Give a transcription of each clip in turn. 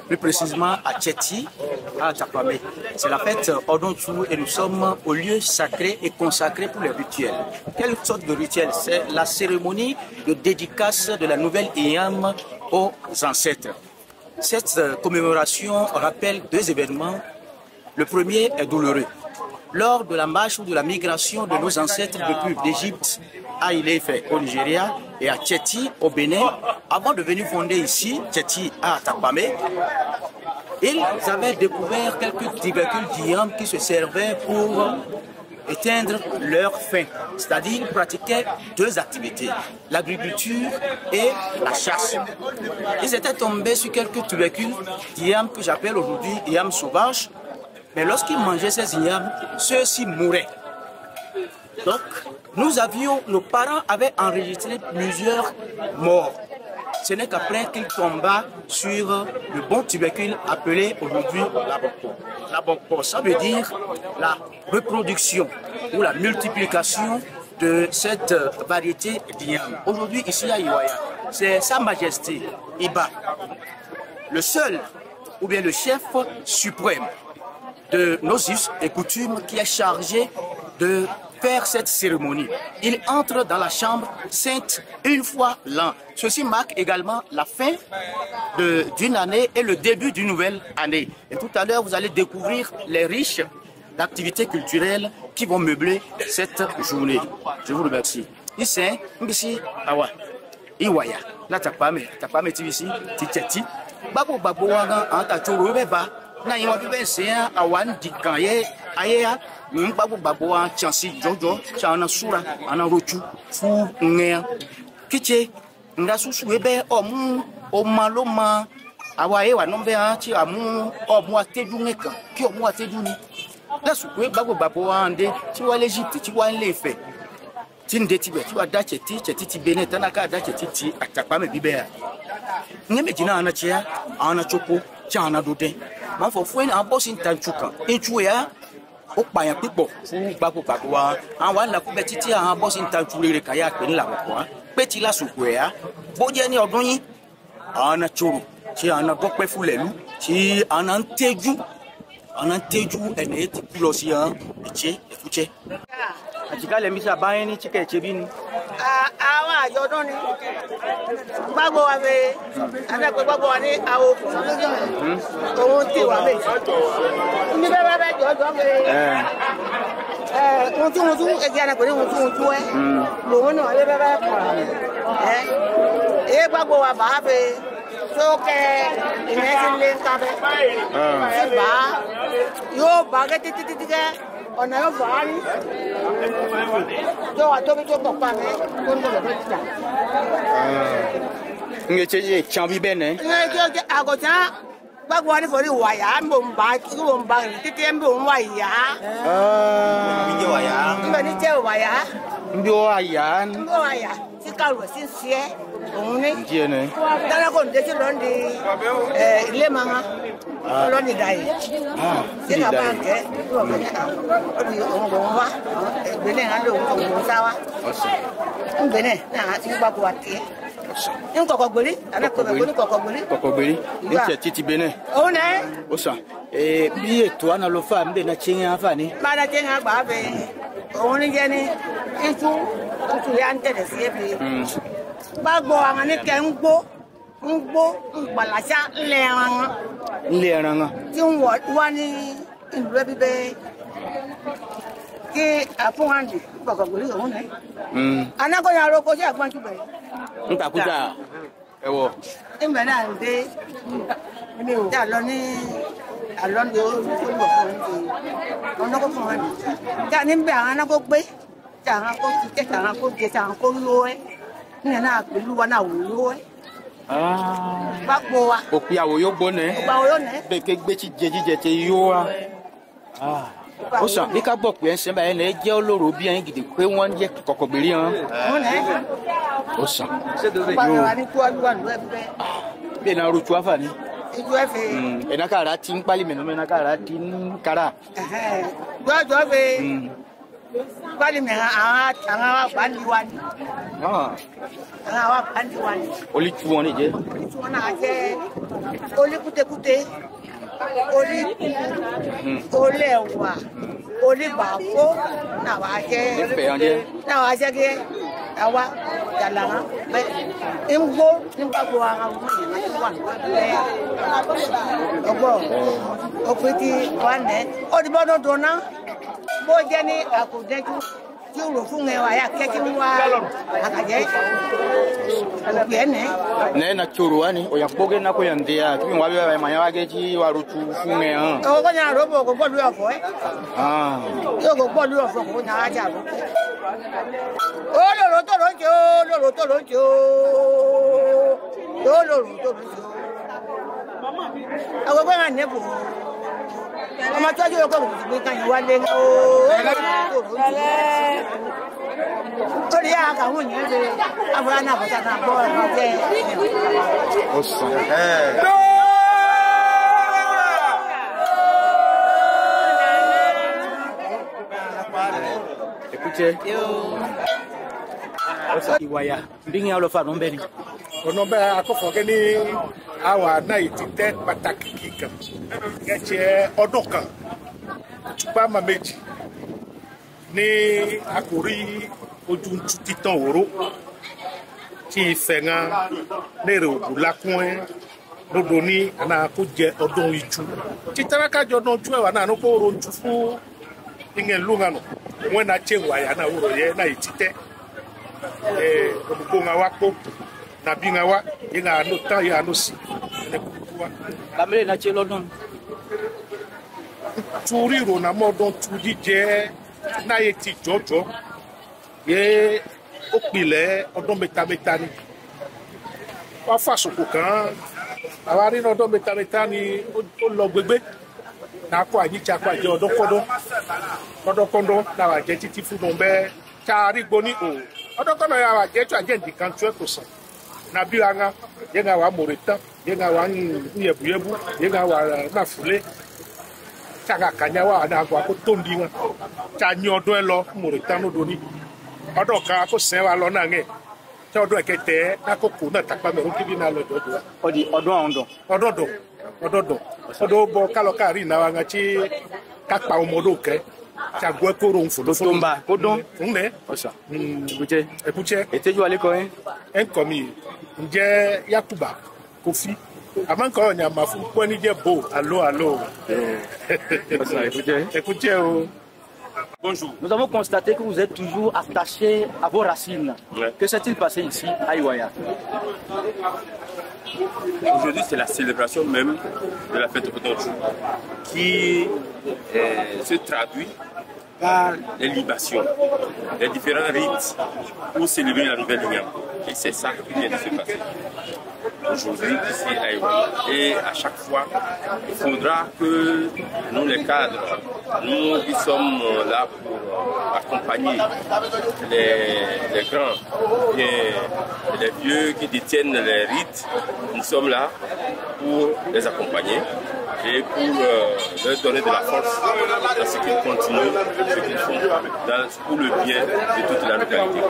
Plus précisément à Tchéti, à Tapamé. C'est la fête Odontou et nous sommes au lieu sacré et consacré pour les rituels. Quelle sorte de rituel? C'est la cérémonie de dédicace de la nouvelle Iyam aux ancêtres. Cette commémoration rappelle deux événements. Le premier est douloureux. Lors de la marche ou de la migration de nos ancêtres depuis l'Égypte à Ile-Ife au Nigeria et à Tchéti au Bénin, avant de venir fonder ici, Tchéti à Tapamé, ils avaient découvert quelques tubercules d'Iyam qui se servaient pour éteindre leur faim. C'est-à-dire qu'ils pratiquaient deux activités, l'agriculture et la chasse. Ils étaient tombés sur quelques tubercules d'Iyam que j'appelle aujourd'hui Iyam sauvage. Mais lorsqu'ils mangeaient ces ignames, ceux-ci mouraient. Donc, nos parents avaient enregistré plusieurs morts. Ce n'est qu'après qu'ils tombaient sur le bon tubercule appelé aujourd'hui la bonpor. La bonpor, ça veut dire la reproduction ou la multiplication de cette variété d'igname. Aujourd'hui, ici à Iwaya, c'est Sa Majesté Iba, le seul ou bien le chef suprême de nos us et coutumes qui est chargé de faire cette cérémonie. Il entre dans la chambre sainte une fois l'an. Ceci marque également la fin d'une année et le début d'une nouvelle année. Et tout à l'heure, vous allez découvrir les riches activités culturelles qui vont meubler cette journée. Je vous remercie. Ici, Awa, Iwaya, la Tapame ici, Tchéti, Babo Wanga, Antachoro Beba. Na yi wabi ben se awan dikan ye ayea mi gbagbo gbagbo an chansi jojo cha na sura ana rochu fu nge kiche nga susu ebe omu o ma lo ma awa ye wa no be an ti amu omu ateju nkan ki omu ateju ni la su pe gbagbo an de ti wa l'Égypte ti wa Ile-Ife ti nde ti be ti wa da Tchéti ti Bénin tanaka da Tchéti ti Atapame bibe ya ngeme jina ana chia ana choko cha ana doden ma fo fún en boss in tanchuka enchu ya o pa yan pipo fún gbagbo wa an wa la ku be titi an boss in tanchu rere kan ya pe ni la ko pe ti lasuko ya bo je ni odun yin ana choro ti ana gope fulelu ti ana nteju ene ti ku lo si an eche efuche atika le mi sa ba yin ni chike eche bi ni àwọn àjọ̀dún ni gbogbo wa be ana gbogbo wa ni awo ohun tí wà be ni be jojo be ohun tí wọ́n tún e ana ko ni ohun tí wọ́n tún lo wọ́n na le be gbogbo wa ba be so ke ìyẹn le ka be ba yo ba ke titi ke ọ̀nà yóò fà á rí tó wà tóbi tó pọ̀ pa mi tó ń lọ lọ́dọ̀ títà. Nge cheje chambi bene. Nge àgọ̀tán gbàgbọ́ wa ní fòrí wàyà mbò ń bá títí mbò ń wàyà. Mbò wàyà. Mbò ní jẹ́ wàyà. Mbò wàyà. Mbò wàyà tí kàlùwẹ̀ sí ń ṣe òun ní. Díẹ̀ ní. Dáná kò ní dé sí lọ́ndì ilé mama lọ́ndì dàyè. Sí ká bá ń kẹ́ ọdún òun kò ń wá ìgbélé hàn lóun kò ń sá wá. Ngbélé náà ti gbàgbọ́ wa tiẹ̀. Ní kọ̀kọ̀ gbèrí, àná kọ̀kọ̀ gbèrí. Kọ̀kọ̀ gbèrí, ní Tchéti ti Bénin. Òun náà. Ó sàn. Bí ètò àná ló fà ń bẹ̀ náà ṣe ń hàn fà ní. Bá a dá ṣe ń hàn gbà á bẹ̀ òun ní jẹ́ ní ìtú ya ń tẹ̀lé sí ebi. Gbàgbọ́ àwọn ní kẹ́ ń gbó ńgbàlàṣà ńlẹ̀ẹ̀ràn. Ńlẹ̀ẹ̀ràn. Tí ń wá ní ìlú ẹbí bẹ́ẹ̀ kí àfúnwáǹdì kọ̀kọ̀ gbèrí òun náà. Anákọ̀yà aroko sí àgbọ̀njú bẹ̀rẹ̀. Ntakuta ẹwọ. Ìgbà náà ń dé tí a lọ ní àlọ́ndé olùkọ́ fún ẹni ọ̀nàkó fún ẹni tí a ní bẹ àwọn anákó gbé tí àwọn akó ti tẹ̀ tí àwọn akó jẹ tí àwọn akó ló ẹ́ níyẹn náà pẹ̀lú wa náà wò ló ẹ́. Bá pọ̀ wa. Òpin àwò yóò gbọ́ nẹ́. Òpin àwò yóò nẹ́. Bẹ́ẹ̀ ké gbé tí jíjẹ ti yó wa. Ó sàn bí ká gbọ́ pé ẹ̀ ń sẹ́ńbà ẹ̀ lẹ́ jẹ́ olóró bí ẹ̀yin gidi pé wọ́n ń jẹ́ kọ̀kọ̀ gbèrí hàn. Ó sàn. Bẹ́ẹ̀ náà rotu afa ni. Ijú ẹ̀fẹ̀. Ẹ̀nà kára ti ń pálí mẹ́nu mẹ́nà kára ti ń kára. Gbọ́dọ̀ bẹ Oli tu on est Oli bafo na waje na waje ke awa jalanga be imgo nimbago anga okwiti wane odi bono dona bo jeni akudeju tí ó rò fún ẹwà yà kẹ́kẹ́ wá àkàjẹ́ ọ̀pẹ̀ẹ́nẹ́. Nẹ́ na tsoro wa ni oya kpɔge na ko yan dea kí wọ́n bẹ manya wa kẹ́ tí wà lótu fún ẹ hàn. Ọwọ́ kọ́ nyà rògbò kò gbọ́dọ̀ ọ̀fọ̀ ẹ́. Yóò kò gbọ́dọ̀ ọ̀fọ̀ kò nyà ájà rò. Ó lòrò tó ló ń jẹ́ ó lòrò tó ló ń jẹ́ ó lòrò tó ló ń jẹ́ ó. Àwọn ọgbẹ́ hàn nẹ́bù. Ọmọ tọ́jú ọkọ̀ òkùnkùn gbé kan yìí wá lé ní ó lòrò tó ló ń jẹ́. Torí àkàwọn yẹn ṣe àbúrò náà bọ́tà náà bọ́ ọ̀rọ̀ jẹ́ ọ̀sán. Écoutez, ìwàyà bí ní ọlọ́fà ló ń bẹ ni. Ọ̀nà bẹ́ẹ̀ akọ́fọ̀gẹ́ ní àwọn àná ìtì tẹ́ pàtàkì kíkan gẹ́gẹ́ ọdún kan túbá máa méjì ní àkórí ojú títàn òró tí ìfẹ̀ngàn lérè ògùn lákún ẹ́ lódò ní àná kó jẹ ọdún ìjú títárákájọ ọdún ìjú ẹ̀wà náà ló kó ro ojú fún ìyẹn lóńgànà wọn náà ṣe wàyà náà wúrò yẹ náà ìtì tẹ́ olùkó ńlá wa kó nàbí ńlá wa yẹn náà ló tán yẹn náà ló sì ẹ̀ kúkú wa. Bàmílẹ̀ náà ṣe lọ́dún. Turi ìrònà mọ́dún tu jíjẹ náà yẹ ti jọjọ yẹ ó pilẹ̀ ọdún mẹ́tamẹ́ta ni wọ́n fàṣùkù kan àwa rí ọdún mẹ́tamẹ́ta ni ó lọ gbégbé náà kó àyíjà kó àjẹ ọdọ́kọ́ndọ́ náà wà jẹ́ títí fún un bẹ́ẹ̀ tá a rí gbóní o ọdọ́kọ́ndọ́ yà wà jẹ́ tó àjẹ́ nìkan tó ẹ̀ kò sàn nàbí wa ŋa yẹ ŋa wà mòrè tán yẹ ŋa wà nyẹ̀bùyẹ̀bù yẹ ŋa wà nàfúlé tsaga kanya wa na agwa ko tondi wa tsa nyi ọdún ẹ lọ Mauritanie do ni ọdún kan ko sẹ wa lọ na nge tẹ ọdún ẹ kẹtẹ na ko ko na takpa mẹ o kibi na lọ dọdọ Ọdi ọdún àwọn dọ. ọdún bọ kálọ káàrí na wa nga tsi kakpa ọmọdé kẹ tsa gbọ kóró nfolo tó ń bá kó dán. fún nẹ. Ọ̀sán. Écoutez. Écoutez. Ètèjú alẹ́ kọ́ ẹ́. Ẹ ń kọ́ mi ǹjẹ́ Yakuba Kofi àmọ́ nǹkan ọ̀nyà máa fún pọ́nì jẹ́ bò allô. Écoutez o. Bonjour. Nous avons constaté que vous êtes toujours attaché à vos racines. Ouais. Que s'est-il passé ici à Iwaya? Aujourd'hui, c'est la célébration même de la fête de Odonchou qui se traduit par les libations, les différents rites pour célébrer la nouvelle Lignam. Et c'est ça qui vient de se passer aujourd'hui ici à Iwaya. Et à chaque fois, il faudra que nous, les cadres, nous qui sommes là pour accompagner les grands, bien, les vieux qui détiennent les rites, nous sommes là pour les accompagner et pour leur donner de la force dans ce qu'ils continuent, ce qu'ils font, pour le bien de toute la localité.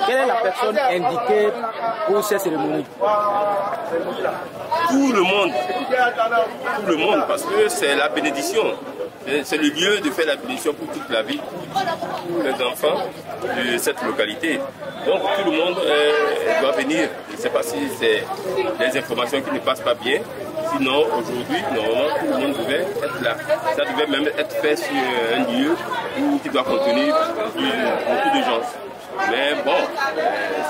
Quelle est la personne indiquée pour ces cérémonies? Tout le monde, parce que c'est la bénédiction. C'est le lieu de faire la bénédiction pour toute la vie, pour les enfants de cette localité. Donc tout le monde doit venir. Je ne sais pas si c'est des informations qui ne passent pas bien. Sinon, aujourd'hui, normalement, tout le monde devait être là. Ça devait même être fait sur un lieu qui doit contenir beaucoup de gens. Mais bon,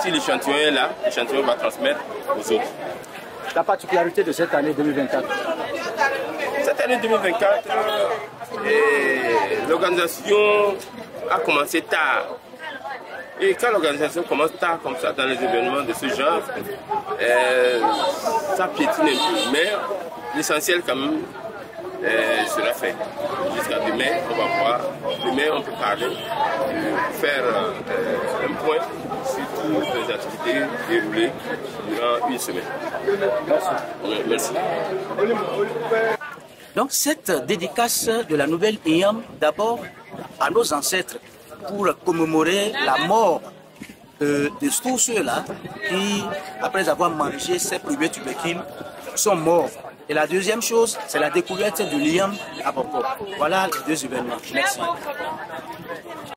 si l'échantillon est là, l'échantillon va transmettre aux autres. La particularité de cette année 2024? Cette année 2024, l'organisation a commencé tard. Et quand l'organisation commence tard comme ça dans les événements de ce genre, ça piétine un peu. Mais l'essentiel quand même sera fait. Jusqu'à demain, on va voir. Demain, on peut parler, faire un point sur toutes les activités déroulées durant une semaine. Merci. Donc cette dédicace de la nouvelle IAM, d'abord à nos ancêtres, pour commémorer la mort de tous ceux-là qui, après avoir mangé ces premiers tubercules, sont morts. Et la deuxième chose, c'est la découverte du liam à Bokor. Voilà les deux événements. Merci.